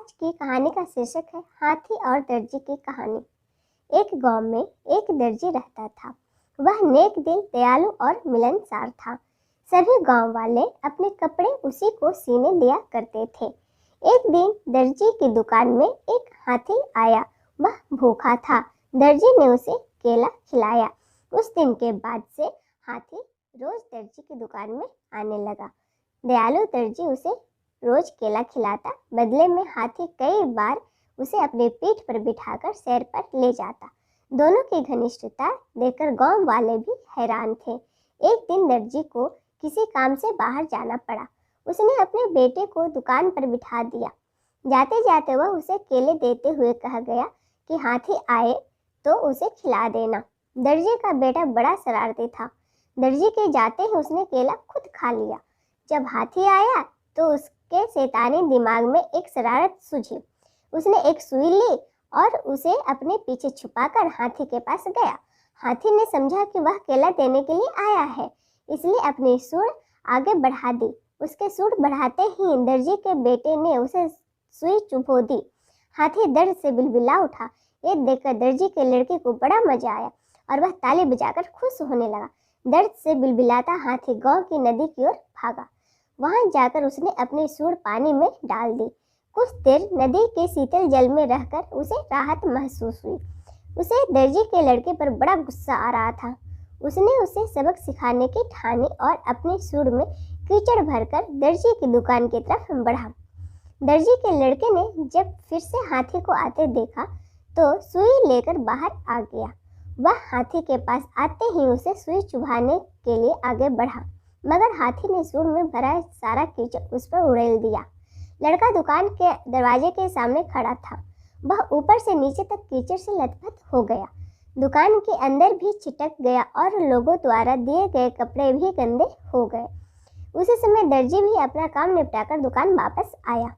आज की कहानी का शीर्षक है हाथी और दर्जी की कहानी। एक गांव में एक दर्जी रहता था। वह नेक दिल, दयालु और मिलनसार था। सभी गांव वाले अपने कपड़े उसी को सीने दिया करते थे। एक दिन दर्जी की दुकान में एक हाथी आया। वह भूखा था। दर्जी ने उसे केला खिलाया। उस दिन के बाद से हाथी रोज दर्जी की दुकान में आने लगा। दयालु दर्जी उसे रोज केला खिलाता। बदले में हाथी कई बार उसे अपनी पीठ पर बिठाकर सैर पर ले जाता। दोनों की घनिष्ठता देखकर गांव वाले भी हैरान थे। एक दिन दर्जी को किसी काम से बाहर जाना पड़ा। उसने अपने बेटे को दुकान पर बिठा दिया। जाते जाते वह उसे केले देते हुए कहा गया कि हाथी आए तो उसे खिला देना। दर्जी का बेटा बड़ा शरारती था। दर्जी के जाते ही उसने केला खुद खा लिया। जब हाथी आया तो उसके शैतानी दिमाग में एक शरारत सूझी। उसने एक सुई ली और उसे अपने पीछे छुपाकर हाथी के पास गया। हाथी ने समझा कि वह केला देने के लिए आया है, इसलिए अपनी सूंड आगे बढ़ा दी। उसके सूंड बढ़ाते ही दर्जी के बेटे ने उसे सुई चुभो दी। हाथी दर्द से बिलबिला उठा। ये देखकर दर्जी के लड़के को बड़ा मजा आया और वह ताली बजाकर खुश होने लगा। दर्द से बिलबिलाता हाथी गांव की नदी की ओर भागा। वहां जाकर उसने अपनी सूंड पानी में डाल दी। कुछ देर नदी के शीतल जल में रहकर उसे राहत महसूस हुई। उसे दर्जी के लड़के पर बड़ा गुस्सा आ रहा था। उसने उसे सबक सिखाने की ठानी और अपनी सूंड में कीचड़ भरकर दर्जी की दुकान की तरफ बढ़ा। दर्जी के लड़के ने जब फिर से हाथी को आते देखा तो सुई लेकर बाहर आ गया। वह हाथी के पास आते ही उसे सुई चुभाने के लिए आगे बढ़ा, मगर हाथी ने सूंड में भरा सारा कीचड़ उस पर उड़ेल दिया। लड़का दुकान के दरवाजे के सामने खड़ा था। वह ऊपर से नीचे तक कीचड़ से लथपथ हो गया। दुकान के अंदर भी चिटक गया और लोगों द्वारा दिए गए कपड़े भी गंदे हो गए। उसी समय दर्जी भी अपना काम निपटाकर दुकान वापस आया।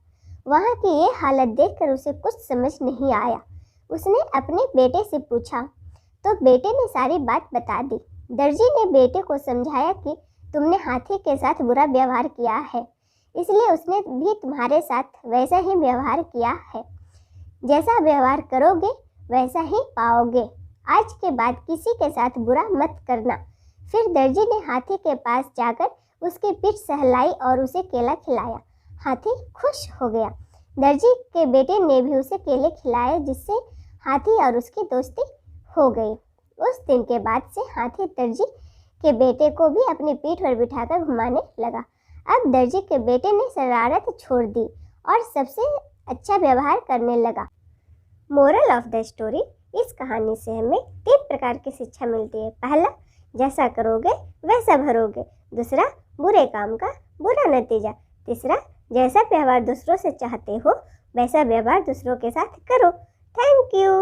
वहाँ की ये हालत देखकर उसे कुछ समझ नहीं आया। उसने अपने बेटे से पूछा तो बेटे ने सारी बात बता दी। दर्जी ने बेटे को समझाया कि तुमने हाथी के साथ बुरा व्यवहार किया है, इसलिए उसने भी तुम्हारे साथ वैसा ही व्यवहार किया है। जैसा व्यवहार करोगे वैसा ही पाओगे। आज के बाद किसी के साथ बुरा मत करना। फिर दर्जी ने हाथी के पास जाकर उसकी पीठ सहलाई और उसे केला खिलाया। हाथी खुश हो गया। दर्जी के बेटे ने भी उसे केले खिलाए, जिससे हाथी और उसकी दोस्ती हो गई। उस दिन के बाद से हाथी दर्जी के बेटे को भी अपनी पीठ पर बिठाकर घुमाने लगा। अब दर्जी के बेटे ने शरारत छोड़ दी और सबसे अच्छा व्यवहार करने लगा। मोरल ऑफ द स्टोरी, इस कहानी से हमें 3 प्रकार की शिक्षा मिलती है। पहला, जैसा करोगे वैसा भरोगे। दूसरा, बुरे काम का बुरा नतीजा। तीसरा, जैसा व्यवहार दूसरों से चाहते हो वैसा व्यवहार दूसरों के साथ करो। Thank you.